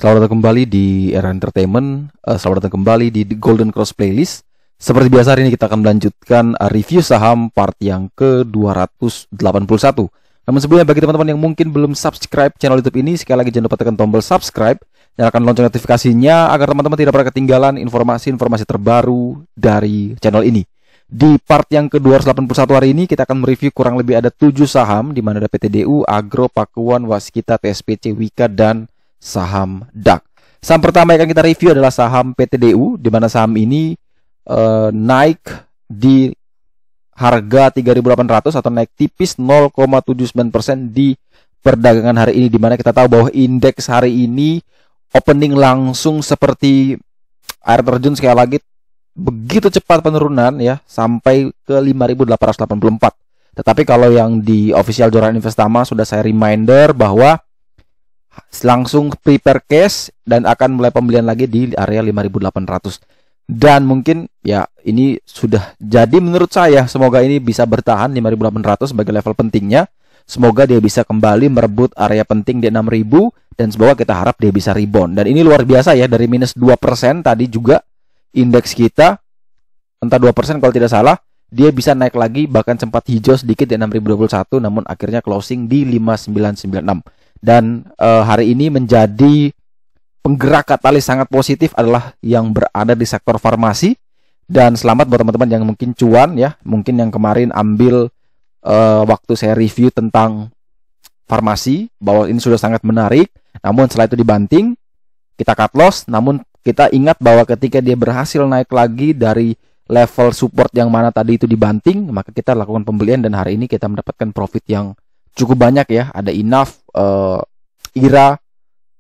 Selamat datang kembali di Era Entertainment. Selamat datang kembali di The Golden Cross Playlist. Seperti biasa hari ini kita akan melanjutkan review saham part yang ke-281. Namun sebelumnya bagi teman-teman yang mungkin belum subscribe channel YouTube ini, sekali lagi jangan lupa tekan tombol subscribe, nyalakan lonceng notifikasinya agar teman-teman tidak pernah ketinggalan informasi-informasi terbaru dari channel ini. Di part yang ke-281 hari ini kita akan mereview kurang lebih ada 7 saham, di mana ada PTDU, Agro, Pakuan, Waskita, TSPC, Wika, dan saham DAK. Saham pertama yang akan kita review adalah saham PTDU, di mana saham ini naik di harga 3.800 atau naik tipis 0,79% di perdagangan hari ini, di mana kita tahu bahwa indeks hari ini opening langsung seperti air terjun sekali lagi, begitu cepat penurunan ya, sampai ke 5.884. Tetapi kalau yang di official Joran Investama sudah saya reminder bahwa langsung prepare cash dan akan mulai pembelian lagi di area 5.800. Dan mungkin ya ini sudah jadi menurut saya, semoga ini bisa bertahan 5.800 sebagai level pentingnya. Semoga dia bisa kembali merebut area penting di 6.000 dan semoga kita harap dia bisa rebound. Dan ini luar biasa ya, dari minus 2% tadi juga indeks kita, entah 2% kalau tidak salah, dia bisa naik lagi, bahkan sempat hijau sedikit di 6.021, namun akhirnya closing di 5.996. Dan hari ini menjadi penggerak katalis sangat positif adalah yang berada di sektor farmasi. Dan selamat buat teman-teman yang mungkin cuan ya, mungkin yang kemarin ambil waktu saya review tentang farmasi, bahwa ini sudah sangat menarik, namun setelah itu dibanting, kita cut loss. Namun kita ingat bahwa ketika dia berhasil naik lagi dari level support yang mana tadi itu dibanting, maka kita lakukan pembelian dan hari ini kita mendapatkan profit yang cukup banyak ya. Ada Enough, IRA,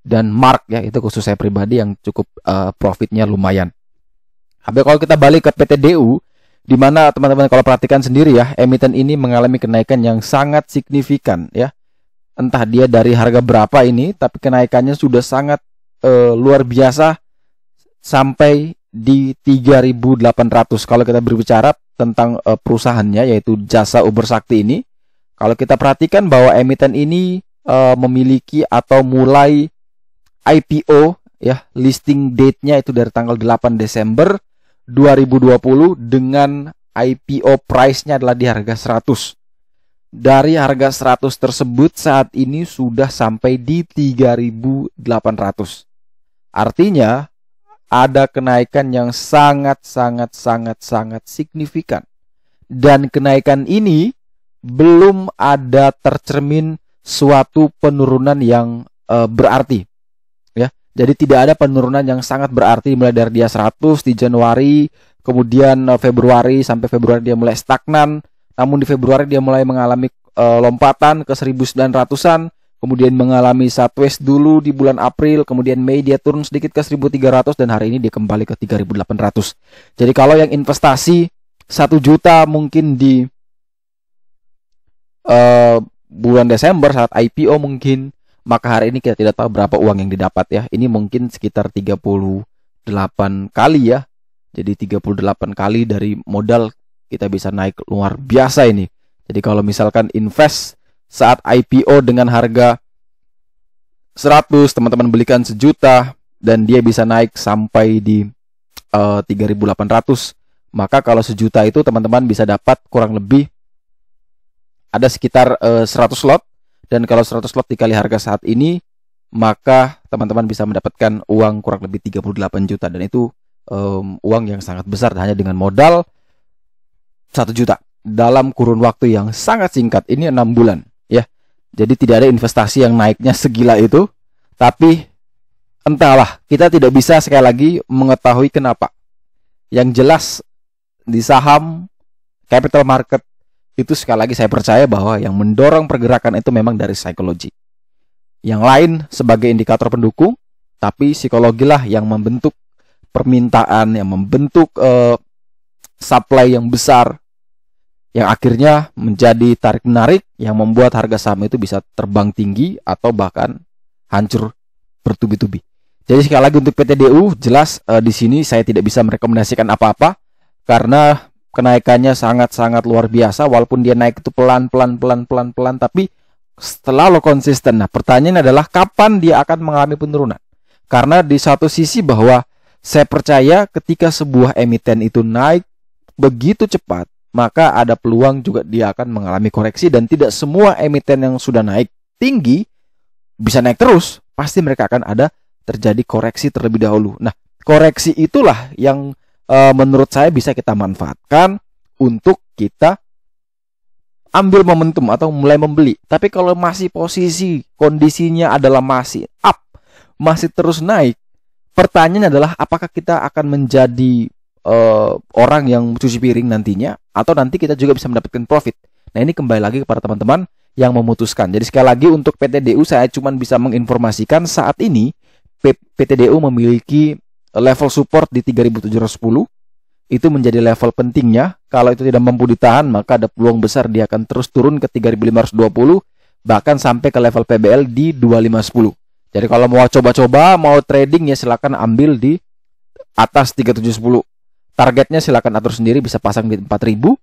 dan Mark ya, itu khusus saya pribadi yang cukup profitnya lumayan. Tapi kalau kita balik ke PTDU, di mana teman-teman kalau perhatikan sendiri ya, emiten ini mengalami kenaikan yang sangat signifikan ya. Entah dia dari harga berapa ini, tapi kenaikannya sudah sangat luar biasa sampai di 3.800. Kalau kita berbicara tentang perusahaannya, yaitu Jasa Uber Sakti ini, kalau kita perhatikan bahwa emiten ini memiliki atau mulai IPO ya, listing date-nya itu dari tanggal 8 Desember 2020 dengan IPO price-nya adalah di harga 100. Dari harga 100 tersebut saat ini sudah sampai di 3.800. Artinya ada kenaikan yang sangat signifikan. Dan kenaikan ini belum ada tercermin suatu penurunan yang berarti. Jadi tidak ada penurunan yang sangat berarti mulai dari dia 100 di Januari, kemudian Februari sampai Februari dia mulai stagnan, namun di Februari dia mulai mengalami lompatan ke 1.900-an, kemudian mengalami sideways dulu di bulan April, kemudian Mei dia turun sedikit ke 1.300 dan hari ini dia kembali ke 3.800. Jadi kalau yang investasi 1 juta mungkin di bulan Desember saat IPO mungkin, maka hari ini kita tidak tahu berapa uang yang didapat ya. Ini mungkin sekitar 38 kali ya. Jadi 38 kali dari modal kita bisa naik luar biasa ini. Jadi kalau misalkan invest saat IPO dengan harga 100, teman-teman belikan 1 juta dan dia bisa naik sampai di 3.800, maka kalau 1 juta itu teman-teman bisa dapat kurang lebih ada sekitar 100 slot. Dan kalau 100 slot dikali harga saat ini, maka teman-teman bisa mendapatkan uang kurang lebih 38 juta. Dan itu uang yang sangat besar hanya dengan modal 1 juta dalam kurun waktu yang sangat singkat. Ini 6 bulan ya. Jadi tidak ada investasi yang naiknya segila itu. Tapi entahlah, kita tidak bisa sekali lagi mengetahui kenapa. Yang jelas di saham capital market itu sekali lagi saya percaya bahwa yang mendorong pergerakan itu memang dari psikologi. Yang lain sebagai indikator pendukung, tapi psikologi lah yang membentuk permintaan, yang membentuk supply yang besar, yang akhirnya menjadi tarik-menarik yang membuat harga saham itu bisa terbang tinggi atau bahkan hancur bertubi-tubi. Jadi sekali lagi untuk PTDU, jelas di sini saya tidak bisa merekomendasikan apa-apa karena kenaikannya sangat luar biasa. Walaupun dia naik itu pelan, tapi selalu konsisten. Nah, pertanyaannya adalah kapan dia akan mengalami penurunan? Karena di satu sisi bahwa saya percaya ketika sebuah emiten itu naik begitu cepat, maka ada peluang juga dia akan mengalami koreksi, dan tidak semua emiten yang sudah naik tinggi bisa naik terus. Pasti mereka akan ada terjadi koreksi terlebih dahulu. Nah, koreksi itulah yang menurut saya bisa kita manfaatkan untuk kita ambil momentum atau mulai membeli. Tapi kalau masih posisi kondisinya adalah masih up, masih terus naik, pertanyaannya adalah apakah kita akan menjadi orang yang cuci piring nantinya, atau nanti kita juga bisa mendapatkan profit. Nah, ini kembali lagi kepada teman-teman yang memutuskan. Jadi sekali lagi untuk PTDU saya cuma bisa menginformasikan saat ini PTDU memiliki level support di 3.710. Itu menjadi level pentingnya. Kalau itu tidak mampu ditahan, maka ada peluang besar dia akan terus turun ke 3.520, bahkan sampai ke level PBL di 2.510. Jadi kalau mau coba-coba, mau trading ya silakan ambil di atas 3.710. Targetnya silakan atur sendiri, bisa pasang di 4.000,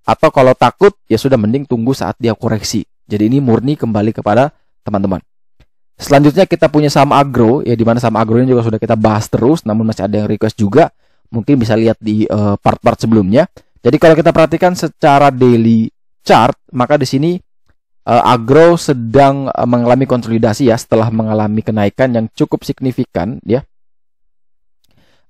atau kalau takut ya sudah mending tunggu saat dia koreksi. Jadi ini murni kembali kepada teman-teman. Selanjutnya kita punya saham agro, ya, di mana saham agro ini juga sudah kita bahas terus, namun masih ada yang request juga. Mungkin bisa lihat di part-part sebelumnya. Jadi kalau kita perhatikan secara daily chart, maka di sini agro sedang mengalami konsolidasi ya, setelah mengalami kenaikan yang cukup signifikan ya.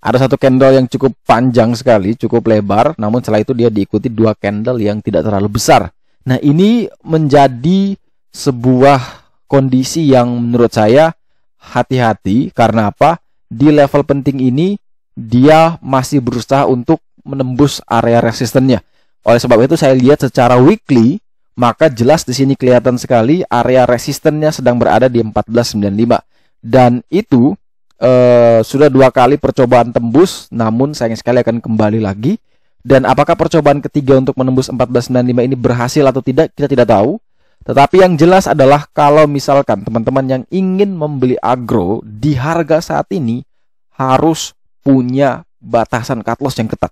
Ada satu candle yang cukup panjang sekali, cukup lebar, namun setelah itu dia diikuti dua candle yang tidak terlalu besar. Nah, ini menjadi sebuah kondisi yang menurut saya hati-hati. Karena apa? Di level penting ini dia masih berusaha untuk menembus area resistennya. Oleh sebab itu saya lihat secara weekly, maka jelas di sini kelihatan sekali area resistennya sedang berada di 1495. Dan itu sudah dua kali percobaan tembus, namun sayang sekali akan kembali lagi. Dan apakah percobaan ketiga untuk menembus 1495 ini berhasil atau tidak, kita tidak tahu. Tetapi yang jelas adalah kalau misalkan teman-teman yang ingin membeli agro di harga saat ini, harus punya batasan cut loss yang ketat.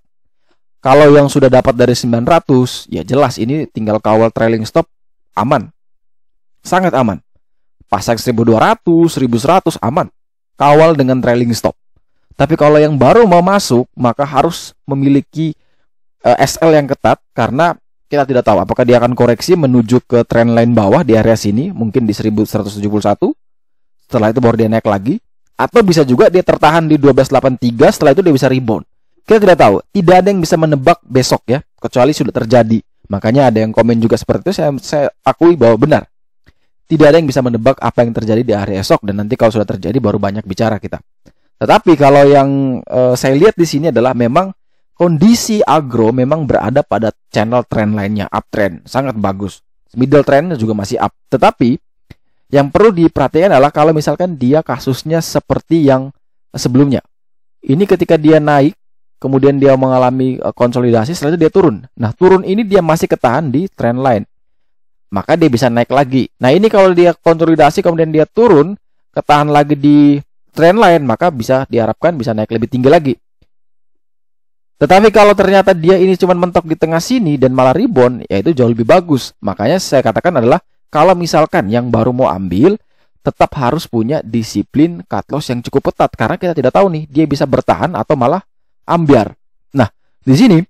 Kalau yang sudah dapat dari 900, ya jelas ini tinggal kawal trailing stop, aman. Sangat aman. Pasang 1200, 1100, aman. Kawal dengan trailing stop. Tapi kalau yang baru mau masuk, maka harus memiliki SL yang ketat, karena kita tidak tahu apakah dia akan koreksi menuju ke trendline bawah di area sini, mungkin di 1171. Setelah itu baru dia naik lagi, atau bisa juga dia tertahan di 1283, setelah itu dia bisa rebound. Kita tidak tahu, tidak ada yang bisa menebak besok ya, kecuali sudah terjadi. Makanya ada yang komen juga seperti itu, saya akui bahwa benar. Tidak ada yang bisa menebak apa yang terjadi di hari esok, dan nanti kalau sudah terjadi baru banyak bicara kita. Tetapi kalau yang saya lihat di sini adalah memang kondisi agro memang berada pada channel trend lainnya, uptrend, sangat bagus. Middle trendnya juga masih up. Tetapi yang perlu diperhatikan adalah kalau misalkan dia kasusnya seperti yang sebelumnya. Ini ketika dia naik, kemudian dia mengalami konsolidasi, setelah itu dia turun. Nah, turun ini dia masih ketahan di trend line, maka dia bisa naik lagi. Nah, ini kalau dia konsolidasi kemudian dia turun, ketahan lagi di trend line, maka bisa diharapkan bisa naik lebih tinggi lagi. Tetapi kalau ternyata dia ini cuma mentok di tengah sini dan malah rebound, ya itu jauh lebih bagus. Makanya saya katakan adalah kalau misalkan yang baru mau ambil, tetap harus punya disiplin cut loss yang cukup ketat, karena kita tidak tahu nih dia bisa bertahan atau malah ambiar. Nah, di sini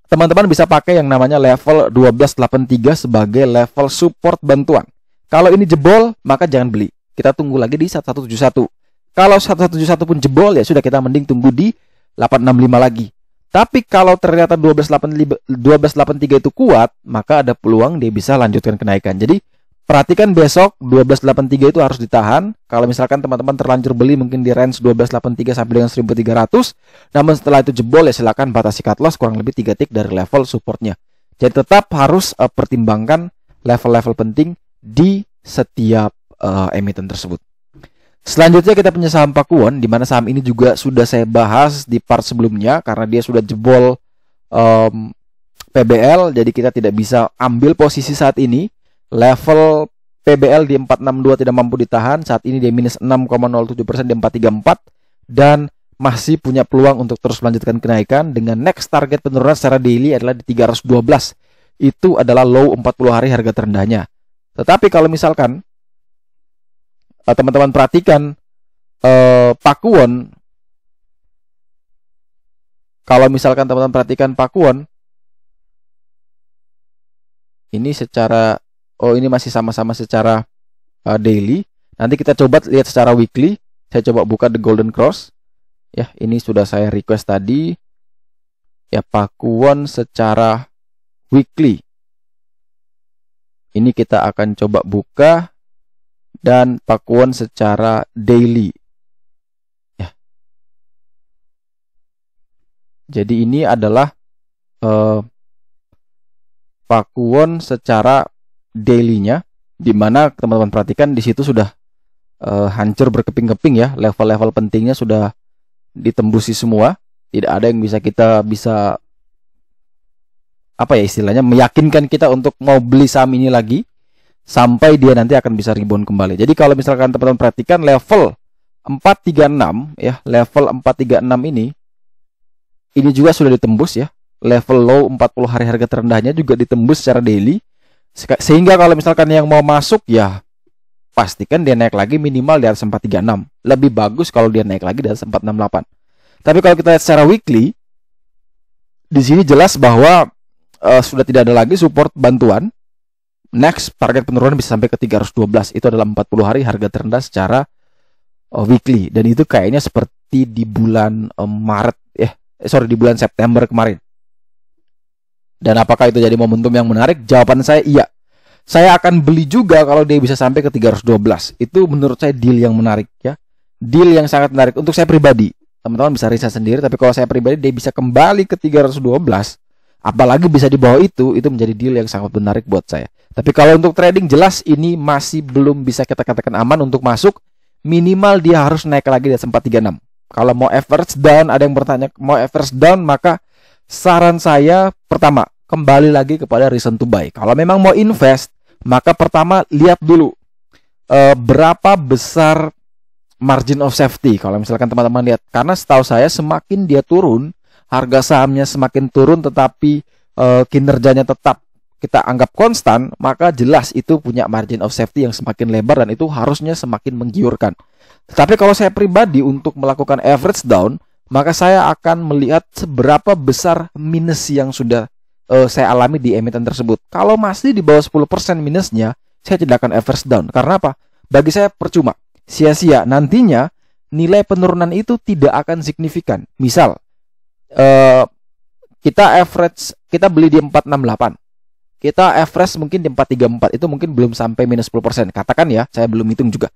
teman-teman bisa pakai yang namanya level 1283 sebagai level support bantuan. Kalau ini jebol, maka jangan beli. Kita tunggu lagi di 1171. Kalau 1171 pun jebol, ya sudah, kita mending tunggu di 865 lagi. Tapi kalau ternyata 1283 itu kuat, maka ada peluang dia bisa lanjutkan kenaikan. Jadi perhatikan besok 1283 itu harus ditahan. Kalau misalkan teman-teman terlanjur beli mungkin di range 1283 sampai dengan 1300, namun setelah itu jebol, ya silakan batasi cut loss kurang lebih 3 tick dari level supportnya. Jadi tetap harus pertimbangkan level-level penting di setiap emiten tersebut. Selanjutnya kita punya saham Pakuwon, di mana saham ini juga sudah saya bahas di part sebelumnya karena dia sudah jebol PBL, jadi kita tidak bisa ambil posisi saat ini. Level PBL di 462 tidak mampu ditahan. Saat ini dia minus 6,07% di 434 dan masih punya peluang untuk terus melanjutkan kenaikan dengan next target penurunan secara daily adalah di 312. Itu adalah low 40 hari harga terendahnya. Tetapi kalau misalkan teman-teman perhatikan Pakuwon, kalau misalkan teman-teman perhatikan Pakuwon, ini secara, ini masih sama-sama secara daily. Nanti kita coba lihat secara weekly. Saya coba buka The Golden Cross. Ya, ini sudah saya request tadi. Ya, Pakuwon secara weekly. Ini kita akan coba buka. Dan Pakuwon secara daily. Ya. Jadi ini adalah Pakuwon secara daily-nya, di mana teman-teman perhatikan di situ sudah hancur berkeping-keping ya, level-level pentingnya sudah ditembusi semua. Tidak ada yang kita bisa apa ya istilahnya meyakinkan kita untuk mau beli saham ini lagi sampai dia nanti akan bisa rebound kembali. Jadi kalau misalkan teman-teman perhatikan level 436 ya, level 436 ini juga sudah ditembus ya. Level low 40 hari harga terendahnya juga ditembus secara daily. Sehingga kalau misalkan yang mau masuk ya pastikan dia naik lagi minimal di atas 436. Lebih bagus kalau dia naik lagi di atas 468. Tapi kalau kita lihat secara weekly, di sini jelas bahwa sudah tidak ada lagi support bantuan. Next target penurunan bisa sampai ke 312. Itu adalah 40 hari harga terendah secara weekly. Dan itu kayaknya seperti di bulan di bulan September kemarin. Dan apakah itu jadi momentum yang menarik? Jawaban saya iya. Saya akan beli juga kalau dia bisa sampai ke 312. Itu menurut saya deal yang menarik ya. Deal yang sangat menarik untuk saya pribadi. Teman-teman bisa riset sendiri, tapi kalau saya pribadi dia bisa kembali ke 312, apalagi bisa di bawah itu menjadi deal yang sangat menarik buat saya. Tapi kalau untuk trading jelas ini masih belum bisa kita katakan aman untuk masuk. Minimal dia harus naik lagi di atas 436. Kalau mau average down, ada yang bertanya mau average down, maka saran saya pertama, kembali lagi kepada reason to buy. Kalau memang mau invest, maka pertama lihat dulu berapa besar margin of safety. Kalau misalkan teman-teman lihat, karena setahu saya semakin dia turun, harga sahamnya semakin turun, tetapi kinerjanya tetap kita anggap konstan, maka jelas itu punya margin of safety yang semakin lebar dan itu harusnya semakin menggiurkan. Tetapi kalau saya pribadi untuk melakukan average down, maka saya akan melihat seberapa besar minus yang sudah saya alami di emiten tersebut. Kalau masih di bawah 10% minusnya, saya tidak akan average down. Karena apa? Bagi saya percuma, sia-sia. Nantinya nilai penurunan itu tidak akan signifikan. Misal kita beli di 468. Kita average mungkin di 434. Itu mungkin belum sampai minus 10%. Katakan ya, saya belum hitung juga.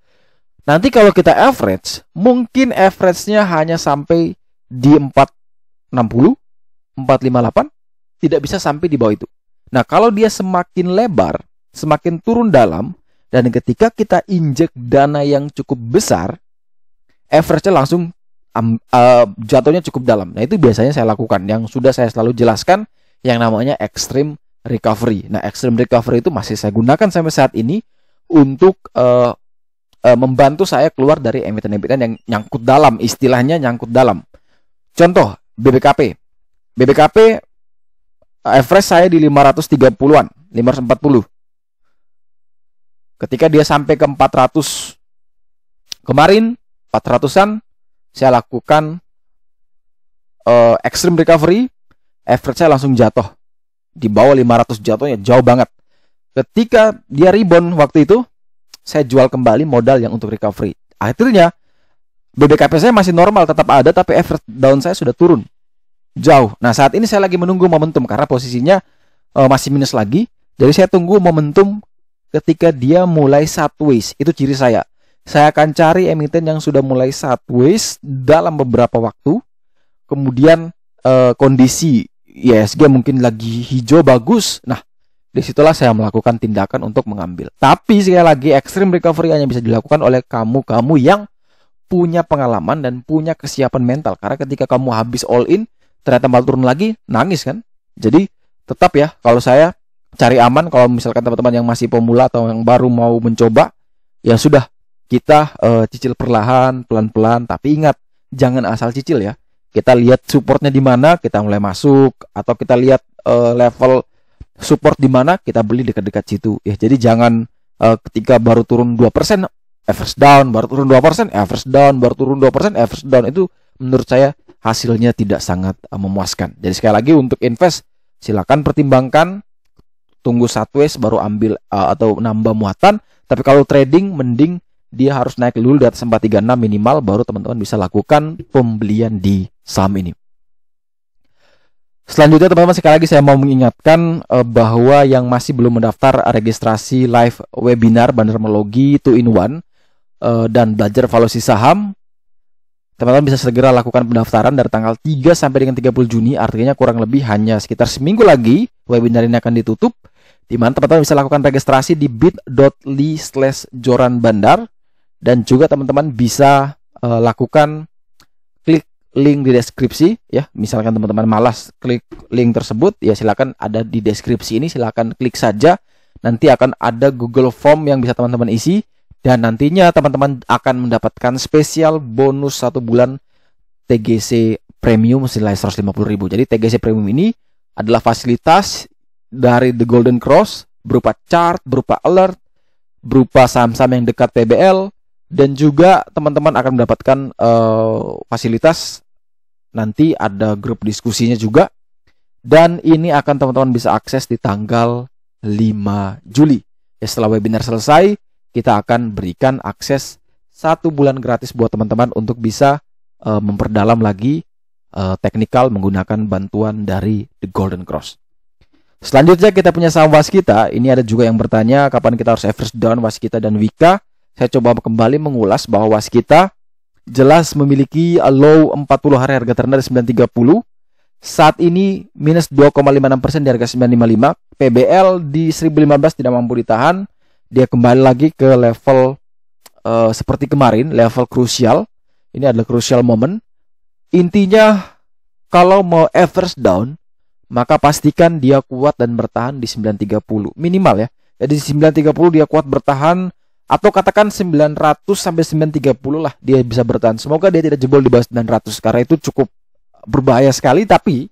Nanti kalau kita average, mungkin average-nya hanya sampai di 460, 458. Tidak bisa sampai di bawah itu. Nah, kalau dia semakin lebar, semakin turun dalam, dan ketika kita injek dana yang cukup besar, average-nya langsung jatuhnya cukup dalam. Nah, itu biasanya saya lakukan. Yang sudah saya selalu jelaskan, yang namanya extreme recovery. Nah, extreme recovery itu masih saya gunakan sampai saat ini untuk membantu saya keluar dari emiten-emiten yang nyangkut dalam. Istilahnya nyangkut dalam. Contoh, BBKP. BBKP average saya di 530-an, 540. Ketika dia sampai ke 400 kemarin, 400-an, saya lakukan extreme recovery, average saya langsung jatuh. Di bawah 500 jatuhnya jauh banget. Ketika dia rebound waktu itu, saya jual kembali modal yang untuk recovery. Akhirnya, BBKP saya masih normal, tetap ada, tapi average down saya sudah turun. Jauh. Nah, saat ini saya lagi menunggu momentum karena posisinya masih minus lagi. Jadi saya tunggu momentum ketika dia mulai sideways. Itu ciri saya. Saya akan cari emiten yang sudah mulai sideways dalam beberapa waktu. Kemudian kondisi ISG mungkin lagi hijau bagus. Nah, disitulah saya melakukan tindakan untuk mengambil. Tapi sekali lagi extreme recovery hanya bisa dilakukan oleh kamu yang punya pengalaman dan punya kesiapan mental. Karena ketika kamu habis all in, ternyata malah turun lagi, nangis kan? Jadi tetap ya, kalau saya cari aman. Kalau misalkan teman-teman yang masih pemula atau yang baru mau mencoba, ya sudah, kita cicil perlahan, pelan-pelan. Tapi ingat, jangan asal cicil ya. Kita lihat supportnya di mana, kita mulai masuk. Atau kita lihat level support di mana, kita beli dekat-dekat situ. Ya, jadi jangan ketika baru turun 2%, average down baru turun 2%, average down baru turun 2%, average down. Itu menurut saya hasilnya tidak sangat memuaskan. Jadi sekali lagi untuk invest silakan pertimbangkan, tunggu sideways baru ambil atau nambah muatan. Tapi kalau trading mending dia harus naik dulu di atas 436 minimal, baru teman-teman bisa lakukan pembelian di saham ini. Selanjutnya teman-teman, sekali lagi saya mau mengingatkan bahwa yang masih belum mendaftar registrasi live webinar Bandarmologi 2-in-1 dan belajar valuasi saham, teman-teman bisa segera lakukan pendaftaran dari tanggal 3 sampai dengan 30 Juni. Artinya kurang lebih hanya sekitar seminggu lagi webinar ini akan ditutup, di mana teman-teman bisa lakukan registrasi di bit.ly/joranbandar, dan juga teman-teman bisa lakukan klik link di deskripsi ya. Misalkan teman-teman malas klik link tersebut, ya silakan ada di deskripsi ini, silakan klik saja. Nanti akan ada Google Form yang bisa teman-teman isi, dan nantinya teman-teman akan mendapatkan spesial bonus 1 bulan TGC Premium senilai 150.000. Jadi TGC Premium ini adalah fasilitas dari The Golden Cross berupa chart, berupa alert, berupa saham-saham yang dekat PBL, dan juga teman-teman akan mendapatkan fasilitas nanti ada grup diskusinya juga, dan ini akan teman-teman bisa akses di tanggal 5 Juli. Ya, setelah webinar selesai, kita akan berikan akses 1 bulan gratis buat teman-teman untuk bisa memperdalam lagi teknikal menggunakan bantuan dari The Golden Cross. Selanjutnya kita punya saham Waskita. Ini ada juga yang bertanya kapan kita harus average down Waskita dan Wika. Saya coba kembali mengulas bahwa Waskita jelas memiliki low 40 hari harga terendah di 930. Saat ini minus 2,56% di harga 955. PBL di 1015 tidak mampu ditahan. Dia kembali lagi ke level seperti kemarin, level krusial. Ini adalah crucial moment. Intinya kalau mau average down, maka pastikan dia kuat dan bertahan di 930 minimal ya. Jadi di 930 dia kuat bertahan, atau katakan 900 sampai 930 lah dia bisa bertahan. Semoga dia tidak jebol di bawah 900 karena itu cukup berbahaya sekali. Tapi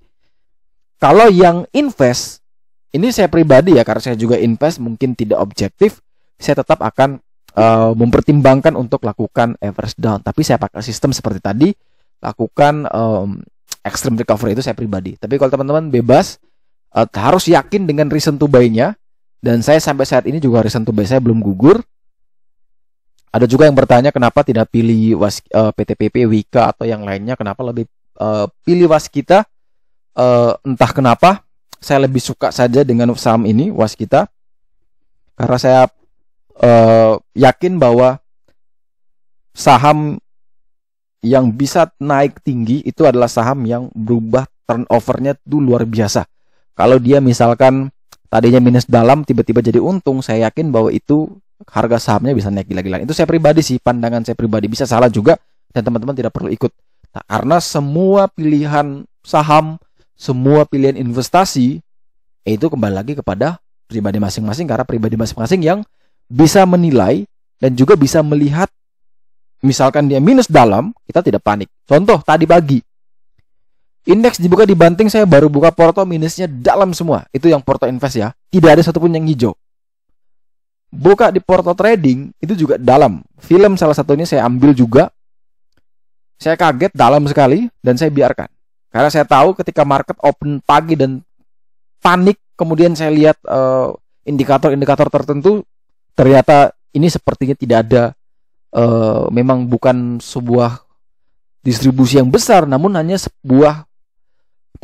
kalau yang invest, ini saya pribadi ya, karena saya juga invest mungkin tidak objektif, saya tetap akan mempertimbangkan untuk lakukan average down. Tapi saya pakai sistem seperti tadi, lakukan extreme recovery, itu saya pribadi. Tapi kalau teman-teman bebas, harus yakin dengan reason to buy-nya. Dan saya sampai saat ini juga reason to buy saya belum gugur. Ada juga yang bertanya kenapa tidak pilih PTPP, Wika atau yang lainnya, kenapa lebih pilih Waskita. Entah kenapa saya lebih suka saja dengan saham ini, Waskita, karena saya yakin bahwa saham yang bisa naik tinggi itu adalah saham yang berubah turnovernya itu luar biasa. Kalau dia misalkan tadinya minus dalam tiba-tiba jadi untung, saya yakin bahwa itu harga sahamnya bisa naik gila-gilaan. Itu saya pribadi sih, pandangan saya pribadi, bisa salah juga dan teman-teman tidak perlu ikut. Nah, karena semua pilihan saham, semua pilihan investasi itu kembali lagi kepada pribadi masing-masing, karena pribadi masing-masing yang bisa menilai dan juga bisa melihat. Misalkan dia minus dalam, kita tidak panik. Contoh, tadi pagi indeks dibuka di banting, saya baru buka porto minusnya dalam semua. Itu yang porto invest ya, tidak ada satupun yang hijau. Buka di porto trading, itu juga dalam. Film salah satunya saya ambil juga. Saya kaget dalam sekali dan saya biarkan. Karena saya tahu ketika market open pagi dan panik, kemudian saya lihat indikator-indikator tertentu, ternyata ini sepertinya tidak ada, memang bukan sebuah distribusi yang besar, namun hanya sebuah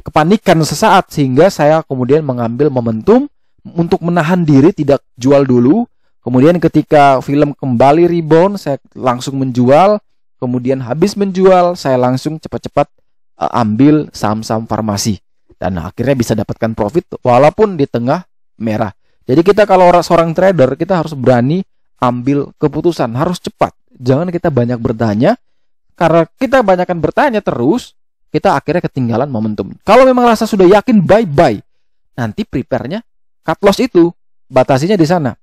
kepanikan sesaat, sehingga saya kemudian mengambil momentum untuk menahan diri, tidak jual dulu. Kemudian ketika film kembali rebound, saya langsung menjual. Kemudian habis menjual, saya langsung cepat-cepat ambil saham-saham farmasi, dan akhirnya bisa dapatkan profit walaupun di tengah merah. Jadi kita kalau seorang trader, kita harus berani ambil keputusan, harus cepat. Jangan kita banyak bertanya, karena kita banyakkan bertanya terus, kita akhirnya ketinggalan momentum. Kalau memang rasa sudah yakin bye-bye, nanti prepare-nya cut loss itu batasinya di sana.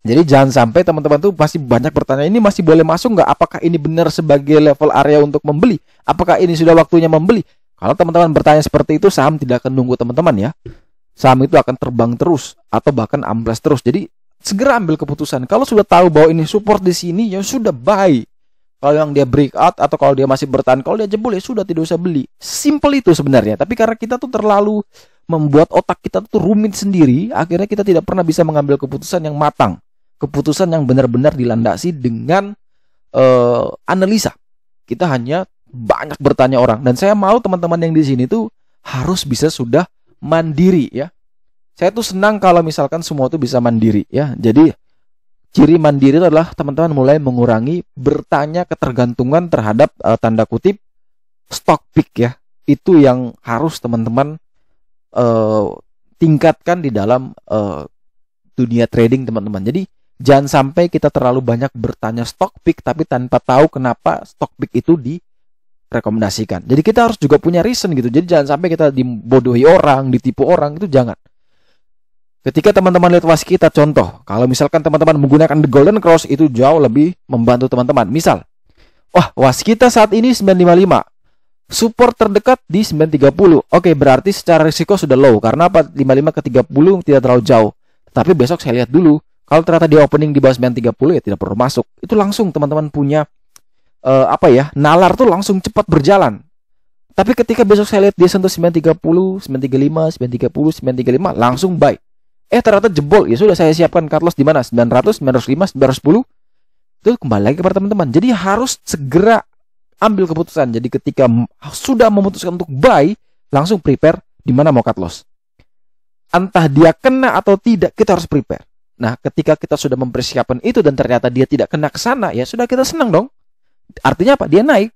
Jadi jangan sampai teman-teman tuh masih banyak bertanya, ini masih boleh masuk nggak? Apakah ini benar sebagai level area untuk membeli? Apakah ini sudah waktunya membeli? Kalau teman-teman bertanya seperti itu, saham tidak akan nunggu teman-teman ya. Saham itu akan terbang terus atau bahkan amblas terus. Jadi segera ambil keputusan. Kalau sudah tahu bahwa ini support di sini, ya sudah buy. Kalau yang dia breakout atau kalau dia masih bertahan, kalau dia jebol ya sudah, tidak usah beli. Simple itu sebenarnya. Tapi karena kita tuh terlalu membuat otak kita tuh rumit sendiri, akhirnya kita tidak pernah bisa mengambil keputusan yang matang, keputusan yang benar-benar dilandasi dengan analisa. Kita hanya banyak bertanya orang. Dan saya mau teman-teman yang di sini tuh harus bisa sudah mandiri ya. Saya tuh senang kalau misalkan semua tuh bisa mandiri ya. Jadi ciri mandiri itu adalah teman-teman mulai mengurangi bertanya ketergantungan terhadap tanda kutip stock pick ya. Itu yang harus teman-teman tingkatkan di dalam dunia trading teman-teman. Jadi jangan sampai kita terlalu banyak bertanya stock pick tapi tanpa tahu kenapa stock pick itu direkomendasikan. Jadi kita harus juga punya reason gitu. Jadi jangan sampai kita dibodohi orang, ditipu orang, itu jangan. Ketika teman-teman lihat waskita, contoh, kalau misalkan teman-teman menggunakan the golden cross, itu jauh lebih membantu teman-teman. Misal, wah, waskita saat ini 955, support terdekat di 930. Oke, berarti secara risiko sudah low. Karena apa? 55 ke 30 tidak terlalu jauh. Tapi besok saya lihat dulu. Kalau ternyata di opening di bawah 930 ya tidak perlu masuk. Itu langsung teman-teman punya nalar tuh langsung cepat berjalan. Tapi ketika besok saya lihat dia sentuh 930, 935, 930, 935, langsung buy. Ternyata jebol, ya sudah saya siapkan cut loss di mana? 900, 905, 910. Itu kembali lagi kepada teman-teman. Jadi harus segera ambil keputusan. Jadi ketika sudah memutuskan untuk buy, langsung prepare di mana mau cut loss. Entah dia kena atau tidak, kita harus prepare. Nah, ketika kita sudah mempersiapkan itu dan ternyata dia tidak kena ke sana, ya sudah, kita senang dong. Artinya apa? Dia naik.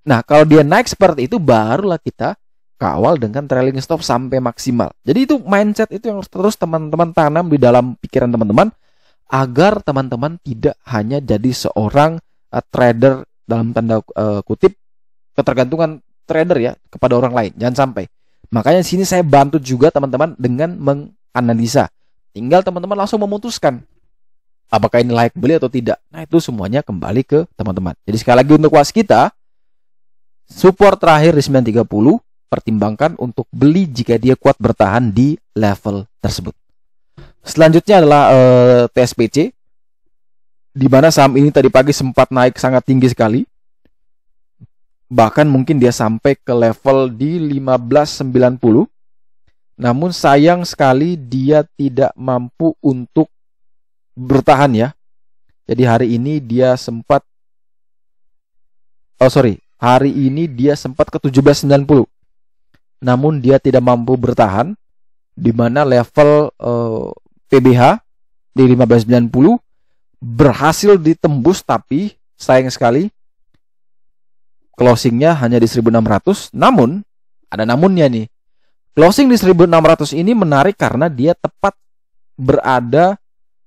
Nah, kalau dia naik seperti itu, barulah kita kawal dengan trailing stop sampai maksimal. Jadi itu mindset itu yang harus terus teman-teman tanam di dalam pikiran teman-teman, agar teman-teman tidak hanya jadi seorang trader dalam tanda kutip ketergantungan trader ya kepada orang lain. Jangan sampai. Makanya di sini saya bantu juga teman-teman dengan menganalisa. Tinggal teman-teman langsung memutuskan apakah ini layak beli atau tidak. Nah, itu semuanya kembali ke teman-teman. Jadi sekali lagi untuk waskita, support terakhir di 930, pertimbangkan untuk beli jika dia kuat bertahan di level tersebut. Selanjutnya adalah TSPC, di mana saham ini tadi pagi sempat naik sangat tinggi sekali. Bahkan mungkin dia sampai ke level di 1590. Namun sayang sekali dia tidak mampu untuk bertahan ya. Jadi hari ini dia sempat hari ini dia sempat ke 1790. Namun dia tidak mampu bertahan, di mana level PBH di 1590 berhasil ditembus, tapi sayang sekali closingnya hanya di 1600. Namun ada namunnya nih. Closing di 1600 ini menarik karena dia tepat berada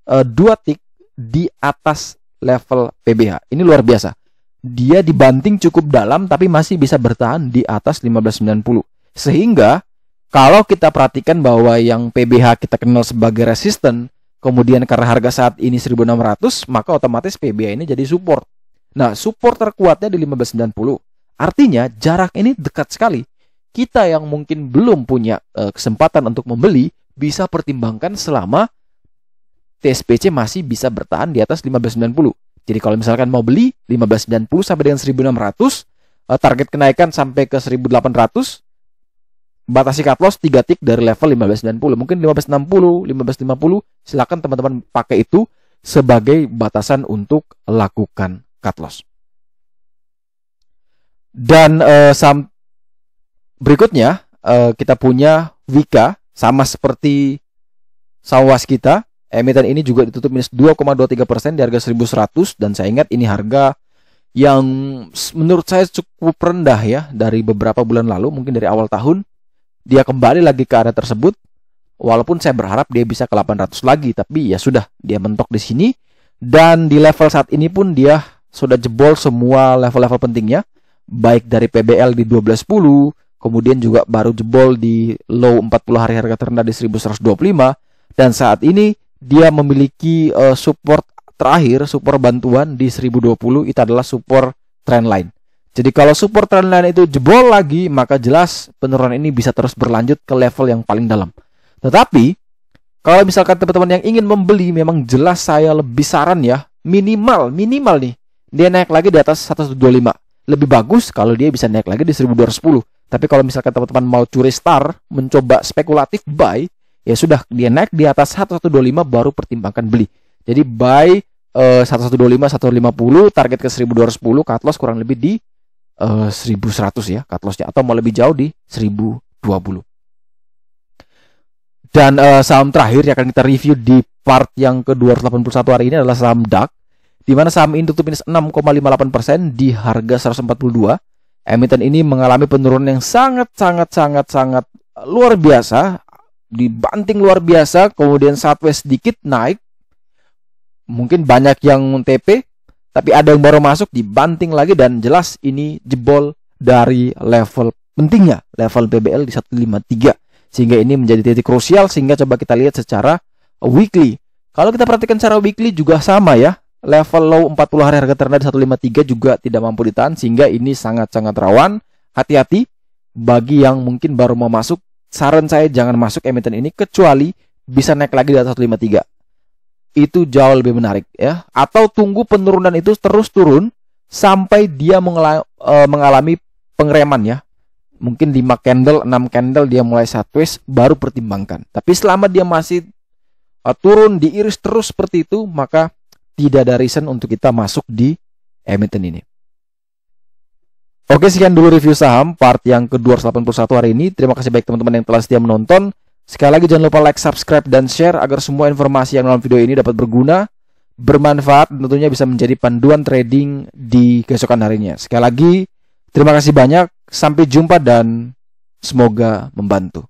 2 tick di atas level PBH. Ini luar biasa. Dia dibanting cukup dalam tapi masih bisa bertahan di atas 1590. Sehingga kalau kita perhatikan bahwa yang PBH kita kenal sebagai resisten, kemudian karena harga saat ini 1600, maka otomatis PBH ini jadi support. Nah, support terkuatnya di 1590. Artinya jarak ini dekat sekali. Kita yang mungkin belum punya kesempatan untuk membeli, bisa pertimbangkan selama TSPC masih bisa bertahan di atas 1590. Jadi kalau misalkan mau beli 1590 sampai dengan 1600, target kenaikan sampai ke 1800, batasi cut loss 3 tick dari level 1590. Mungkin 1560, 1550, silakan teman-teman pakai itu sebagai batasan untuk lakukan cut loss. Dan berikutnya kita punya Wika, sama seperti Sawas kita. Emiten ini juga ditutup minus 2,23% di harga 1100. Dan saya ingat ini harga yang menurut saya cukup rendah ya dari beberapa bulan lalu, mungkin dari awal tahun. Dia kembali lagi ke area tersebut. Walaupun saya berharap dia bisa ke 800 lagi, tapi ya sudah, dia mentok di sini. Dan di level saat ini pun dia sudah jebol semua level-level pentingnya, baik dari PBL di 1210, kemudian juga baru jebol di low 40 hari harga terendah di 1125. Dan saat ini dia memiliki support terakhir, support bantuan di 1020, itu adalah support trendline. Jadi kalau support trendline itu jebol lagi, maka jelas penurunan ini bisa terus berlanjut ke level yang paling dalam. Tetapi Kalau misalkan teman-teman yang ingin membeli, memang jelas saya lebih saran ya, minimal nih dia naik lagi di atas 125. Lebih bagus kalau dia bisa naik lagi di 1210. Tapi kalau misalkan teman-teman mau curi star, mencoba spekulatif buy, ya sudah, dia naik di atas 1125 baru pertimbangkan beli. Jadi buy 1125, 150, target ke 1210, cut loss kurang lebih di 1100 ya cut lossnya, atau mau lebih jauh di 1020. Dan saham terakhir yang akan kita review di part yang ke-281 hari ini adalah saham DAX, di mana saham ini tutup minus 6,58% di harga 142. Emiten ini mengalami penurunan yang sangat luar biasa, dibanting luar biasa, kemudian sideways sedikit naik. Mungkin banyak yang TP, tapi ada yang baru masuk, dibanting lagi, dan jelas ini jebol dari level pentingnya, level PBL di 153. Sehingga ini menjadi titik krusial, sehingga coba kita lihat secara weekly. Kalau kita perhatikan secara weekly juga sama ya. Level low 40 hari harga terendah di 153 juga tidak mampu ditahan, sehingga ini sangat rawan. Hati-hati bagi yang mungkin baru mau masuk. Saran saya jangan masuk emiten ini kecuali bisa naik lagi di atas 153. Itu jauh lebih menarik ya. Atau tunggu penurunan itu terus turun sampai dia mengalami pengereman ya. Mungkin 5 candle, 6 candle dia mulai sideways, baru pertimbangkan. Tapi selama dia masih turun, diiris terus seperti itu, maka tidak ada reason untuk kita masuk di emiten ini. Oke, sekian dulu review saham part yang ke-281 hari ini. Terima kasih baik teman-teman yang telah setia menonton. Sekali lagi jangan lupa like, subscribe, dan share agar semua informasi yang dalam video ini dapat berguna, bermanfaat, dan tentunya bisa menjadi panduan trading di keesokan harinya. Sekali lagi, terima kasih banyak. Sampai jumpa dan semoga membantu.